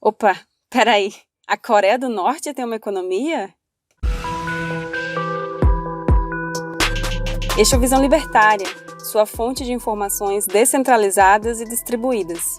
Opa, peraí. A Coreia do Norte tem uma economia? Este é o Visão Libertária, sua fonte de informações descentralizadas e distribuídas.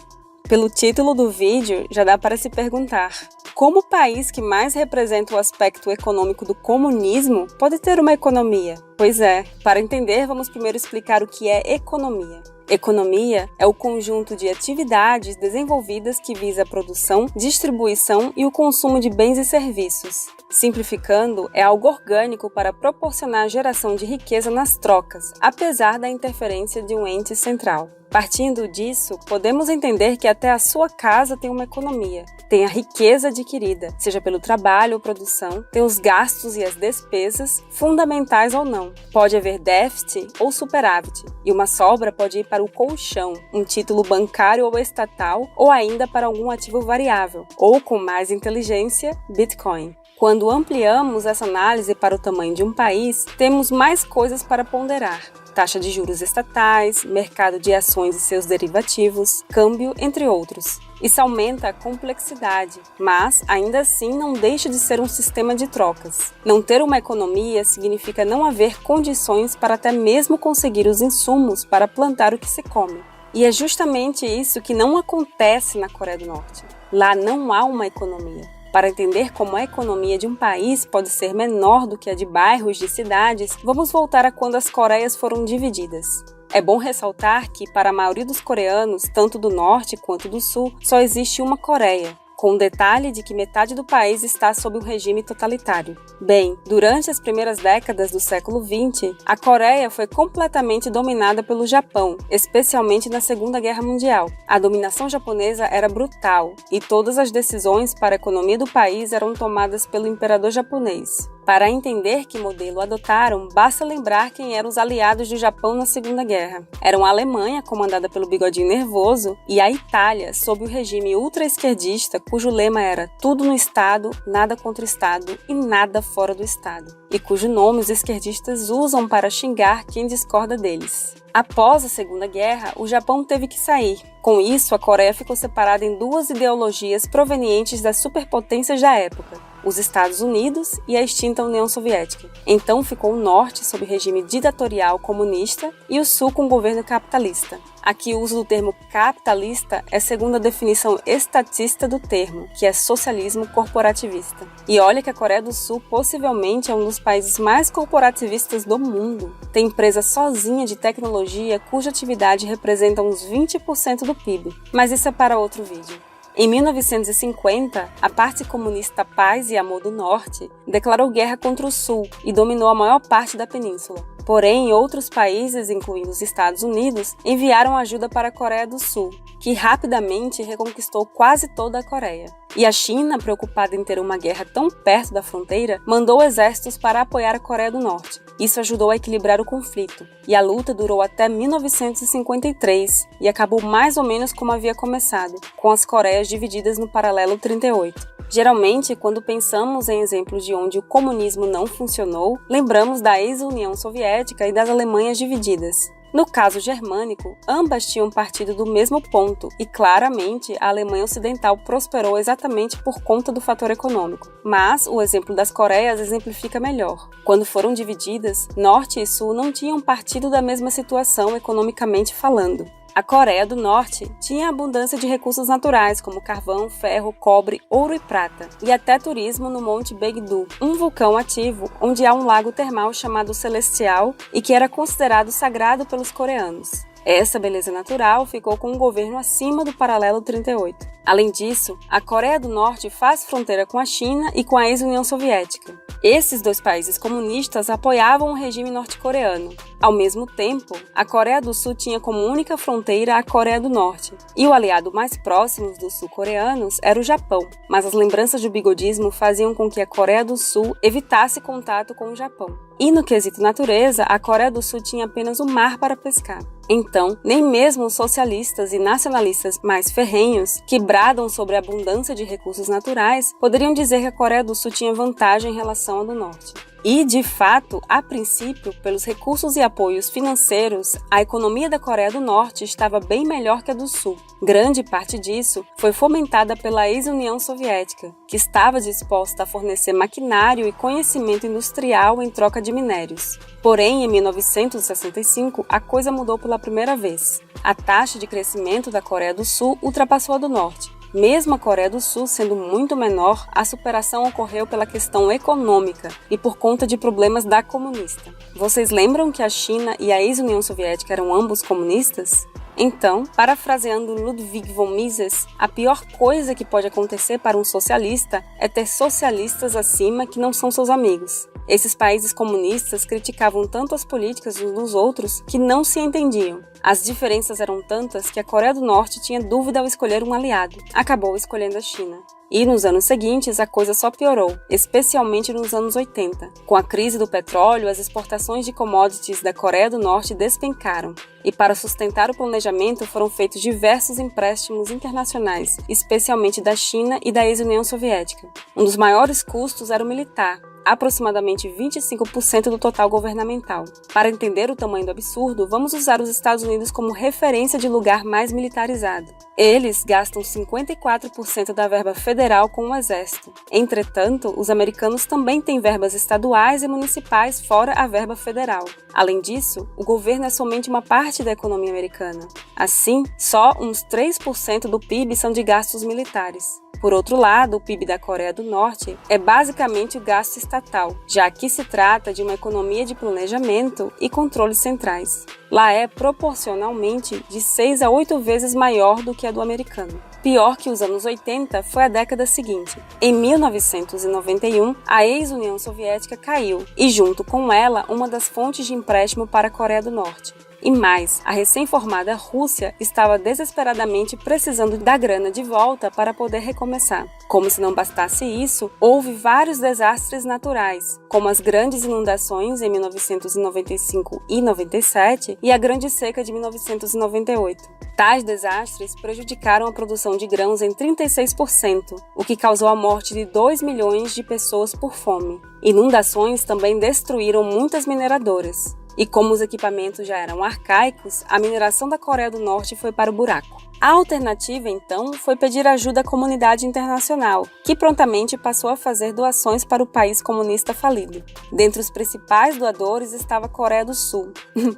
Pelo título do vídeo, já dá para se perguntar: como o país que mais representa o aspecto econômico do comunismo pode ter uma economia? Pois é, para entender, vamos primeiro explicar o que é economia. Economia é o conjunto de atividades desenvolvidas que visa a produção, distribuição e o consumo de bens e serviços. Simplificando, é algo orgânico para proporcionar a geração de riqueza nas trocas, apesar da interferência de um ente central. Partindo disso, podemos entender que até a sua casa tem uma economia. Tem a riqueza adquirida, seja pelo trabalho ou produção, tem os gastos e as despesas, fundamentais ou não. Pode haver déficit ou superávit, e uma sobra pode ir para o colchão, um título bancário ou estatal, ou ainda para algum ativo variável, ou com mais inteligência, Bitcoin. Quando ampliamos essa análise para o tamanho de um país, temos mais coisas para ponderar. Taxa de juros estatais, mercado de ações e seus derivativos, câmbio, entre outros. Isso aumenta a complexidade, mas ainda assim não deixa de ser um sistema de trocas. Não ter uma economia significa não haver condições para até mesmo conseguir os insumos para plantar o que se come. E é justamente isso que não acontece na Coreia do Norte. Lá não há uma economia. Para entender como a economia de um país pode ser menor do que a de bairros de cidades, vamos voltar a quando as Coreias foram divididas. É bom ressaltar que, para a maioria dos coreanos, tanto do norte quanto do sul, só existe uma Coreia, com o detalhe de que metade do país está sob um regime totalitário. Bem, durante as primeiras décadas do século XX, a Coreia foi completamente dominada pelo Japão, especialmente na Segunda Guerra Mundial. A dominação japonesa era brutal e todas as decisões para a economia do país eram tomadas pelo imperador japonês. Para entender que modelo adotaram, basta lembrar quem eram os aliados do Japão na Segunda Guerra. Eram a Alemanha, comandada pelo Bigodinho Nervoso, e a Itália, sob o regime ultra-esquerdista, cujo lema era tudo no Estado, nada contra o Estado e nada fora do Estado, e cujo nome os esquerdistas usam para xingar quem discorda deles. Após a Segunda Guerra, o Japão teve que sair. Com isso, a Coreia ficou separada em duas ideologias provenientes das superpotências da época: os Estados Unidos e a extinta União Soviética. Então ficou o norte sob regime ditatorial comunista e o sul com governo capitalista. Aqui o uso do termo capitalista é segundo a definição estatista do termo, que é socialismo corporativista. E olha que a Coreia do Sul possivelmente é um dos países mais corporativistas do mundo. Tem empresa sozinha de tecnologia cuja atividade representa uns 20% do PIB. Mas isso é para outro vídeo. Em 1950, a parte comunista Paz e Amor do Norte declarou guerra contra o Sul e dominou a maior parte da península. Porém, outros países, incluindo os Estados Unidos, enviaram ajuda para a Coreia do Sul, que rapidamente reconquistou quase toda a Coreia. E a China, preocupada em ter uma guerra tão perto da fronteira, mandou exércitos para apoiar a Coreia do Norte. Isso ajudou a equilibrar o conflito, e a luta durou até 1953 e acabou mais ou menos como havia começado, com as Coreias divididas no paralelo 38. Geralmente, quando pensamos em exemplos de onde o comunismo não funcionou, lembramos da ex-União Soviética e das Alemanhas divididas. No caso germânico, ambas tinham partido do mesmo ponto e, claramente, a Alemanha Ocidental prosperou exatamente por conta do fator econômico. Mas o exemplo das Coreias exemplifica melhor. Quando foram divididas, Norte e Sul não tinham partido da mesma situação economicamente falando. A Coreia do Norte tinha abundância de recursos naturais como carvão, ferro, cobre, ouro e prata, e até turismo no Monte Baekdu, um vulcão ativo onde há um lago termal chamado Celestial e que era considerado sagrado pelos coreanos. Essa beleza natural ficou com um governo acima do paralelo 38. Além disso, a Coreia do Norte faz fronteira com a China e com a ex-União Soviética. Esses dois países comunistas apoiavam o regime norte-coreano. Ao mesmo tempo, a Coreia do Sul tinha como única fronteira a Coreia do Norte, e o aliado mais próximo dos sul-coreanos era o Japão, mas as lembranças do bigodismo faziam com que a Coreia do Sul evitasse contato com o Japão. E no quesito natureza, a Coreia do Sul tinha apenas o mar para pescar. Então, nem mesmo os socialistas e nacionalistas mais ferrenhos, que bradam sobre a abundância de recursos naturais, poderiam dizer que a Coreia do Sul tinha vantagem em relação à do Norte. E, de fato, a princípio, pelos recursos e apoios financeiros, a economia da Coreia do Norte estava bem melhor que a do Sul. Grande parte disso foi fomentada pela ex-União Soviética, que estava disposta a fornecer maquinário e conhecimento industrial em troca de minérios. Porém, em 1965, a coisa mudou pela primeira vez. A taxa de crescimento da Coreia do Sul ultrapassou a do Norte. Mesmo a Coreia do Sul sendo muito menor, a superação ocorreu pela questão econômica e por conta de problemas da comunista. Vocês lembram que a China e a ex-União Soviética eram ambos comunistas? Então, parafraseando Ludwig von Mises, a pior coisa que pode acontecer para um socialista é ter socialistas acima que não são seus amigos. Esses países comunistas criticavam tanto as políticas uns dos outros que não se entendiam. As diferenças eram tantas que a Coreia do Norte tinha dúvida ao escolher um aliado. Acabou escolhendo a China. E nos anos seguintes a coisa só piorou, especialmente nos anos 80. Com a crise do petróleo, as exportações de commodities da Coreia do Norte despencaram. E para sustentar o planejamento foram feitos diversos empréstimos internacionais, especialmente da China e da ex-União Soviética. Um dos maiores custos era o militar, aproximadamente 25% do total governamental. Para entender o tamanho do absurdo, vamos usar os Estados Unidos como referência de lugar mais militarizado. Eles gastam 54% da verba federal com o exército. Entretanto, os americanos também têm verbas estaduais e municipais fora a verba federal. Além disso, o governo é somente uma parte da economia americana. Assim, só uns 3% do PIB são de gastos militares. Por outro lado, o PIB da Coreia do Norte é basicamente o gasto estatal, já que se trata de uma economia de planejamento e controles centrais. Lá é proporcionalmente de 6 a 8 vezes maior do que a do americano. Pior que os anos 80 foi a década seguinte. Em 1991, a ex-União Soviética caiu e, junto com ela, uma das fontes de empréstimo para a Coreia do Norte. E mais, a recém-formada Rússia estava desesperadamente precisando da grana de volta para poder recomeçar. Como se não bastasse isso, houve vários desastres naturais, como as grandes inundações em 1995 e 97 e a Grande Seca de 1998. Tais desastres prejudicaram a produção de grãos em 36%, o que causou a morte de 2 milhões de pessoas por fome. Inundações também destruíram muitas mineradoras. E como os equipamentos já eram arcaicos, a mineração da Coreia do Norte foi para o buraco. A alternativa, então, foi pedir ajuda à comunidade internacional, que prontamente passou a fazer doações para o país comunista falido. Dentre os principais doadores estava a Coreia do Sul.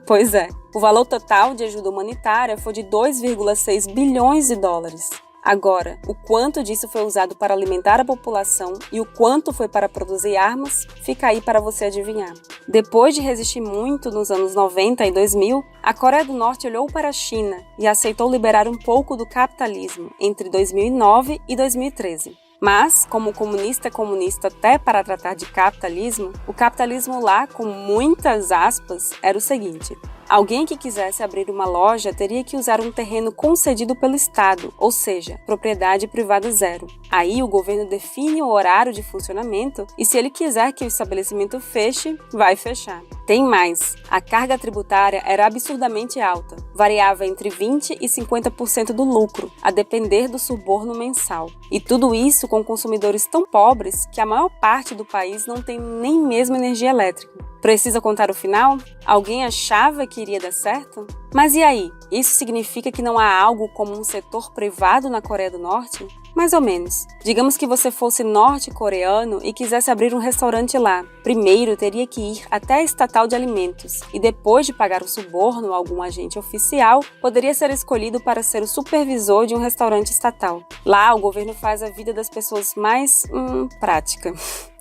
Pois é, o valor total de ajuda humanitária foi de 2,6 bilhões de dólares. Agora, o quanto disso foi usado para alimentar a população e o quanto foi para produzir armas, fica aí para você adivinhar. Depois de resistir muito nos anos 90 e 2000, a Coreia do Norte olhou para a China e aceitou liberar um pouco do capitalismo entre 2009 e 2013. Mas, como o comunista é comunista até para tratar de capitalismo, o capitalismo lá, com muitas aspas, era o seguinte: alguém que quisesse abrir uma loja teria que usar um terreno concedido pelo Estado, ou seja, propriedade privada zero. Aí o governo define o horário de funcionamento e se ele quiser que o estabelecimento feche, vai fechar. Tem mais, a carga tributária era absurdamente alta, variava entre 20% e 50% do lucro, a depender do suborno mensal. E tudo isso com consumidores tão pobres que a maior parte do país não tem nem mesmo energia elétrica. Precisa contar o final? Alguém achava que iria dar certo? Mas e aí? Isso significa que não há algo como um setor privado na Coreia do Norte? Mais ou menos. Digamos que você fosse norte-coreano e quisesse abrir um restaurante lá. Primeiro teria que ir até a estatal de alimentos e depois de pagar o suborno a algum agente oficial, poderia ser escolhido para ser o supervisor de um restaurante estatal. Lá o governo faz a vida das pessoas mais prática.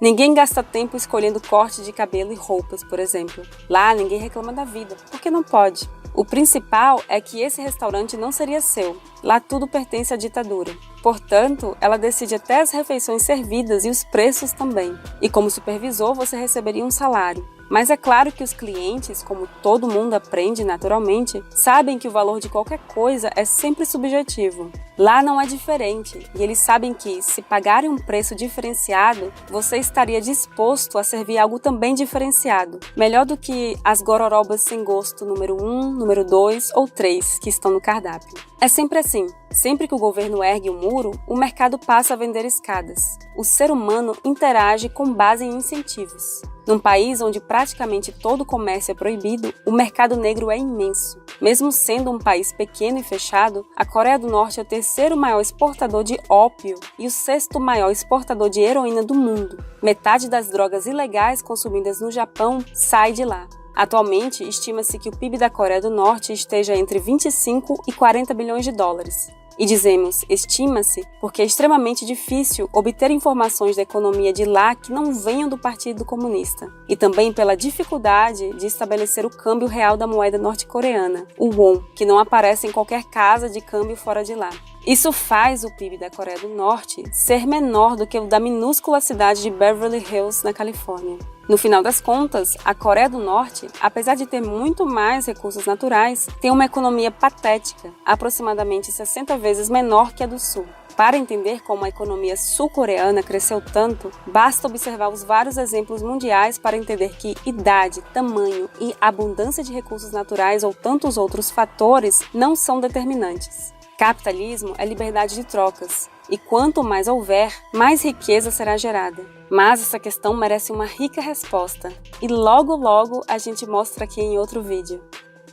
Ninguém gasta tempo escolhendo corte de cabelo e roupas, por exemplo. Lá ninguém reclama da vida, porque não pode. O principal é que esse restaurante não seria seu. Lá tudo pertence à ditadura. Portanto, ela decide até as refeições servidas e os preços também. E como supervisor, você receberia um salário. Mas é claro que os clientes, como todo mundo aprende naturalmente, sabem que o valor de qualquer coisa é sempre subjetivo. Lá não é diferente, e eles sabem que, se pagarem um preço diferenciado, você estaria disposto a servir algo também diferenciado, melhor do que as gororobas sem gosto número 1, número 2 ou 3 que estão no cardápio. É sempre assim. Sempre que o governo ergue um muro, o mercado passa a vender escadas. O ser humano interage com base em incentivos. Num país onde praticamente todo o comércio é proibido, o mercado negro é imenso. Mesmo sendo um país pequeno e fechado, a Coreia do Norte é o terceiro maior exportador de ópio e o sexto maior exportador de heroína do mundo. Metade das drogas ilegais consumidas no Japão sai de lá. Atualmente, estima-se que o PIB da Coreia do Norte esteja entre 25 e 40 bilhões de dólares. E dizemos estima-se porque é extremamente difícil obter informações da economia de lá que não venham do Partido Comunista. E também pela dificuldade de estabelecer o câmbio real da moeda norte-coreana, o won, que não aparece em qualquer casa de câmbio fora de lá. Isso faz o PIB da Coreia do Norte ser menor do que o da minúscula cidade de Beverly Hills, na Califórnia. No final das contas, a Coreia do Norte, apesar de ter muito mais recursos naturais, tem uma economia patética, aproximadamente 60 vezes menor que a do Sul. Para entender como a economia sul-coreana cresceu tanto, basta observar os vários exemplos mundiais para entender que idade, tamanho e abundância de recursos naturais ou tantos outros fatores não são determinantes. Capitalismo é liberdade de trocas, e quanto mais houver, mais riqueza será gerada. Mas essa questão merece uma rica resposta, e logo a gente mostra aqui em outro vídeo.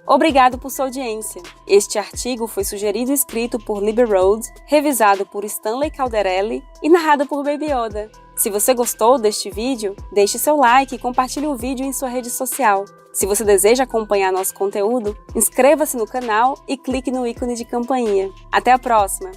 Obrigado por sua audiência. Este artigo foi sugerido e escrito por Libby Rhodes, revisado por Stanley Calderelli e narrado por Baby Yoda. Se você gostou deste vídeo, deixe seu like e compartilhe o vídeo em sua rede social. Se você deseja acompanhar nosso conteúdo, inscreva-se no canal e clique no ícone de campainha. Até a próxima!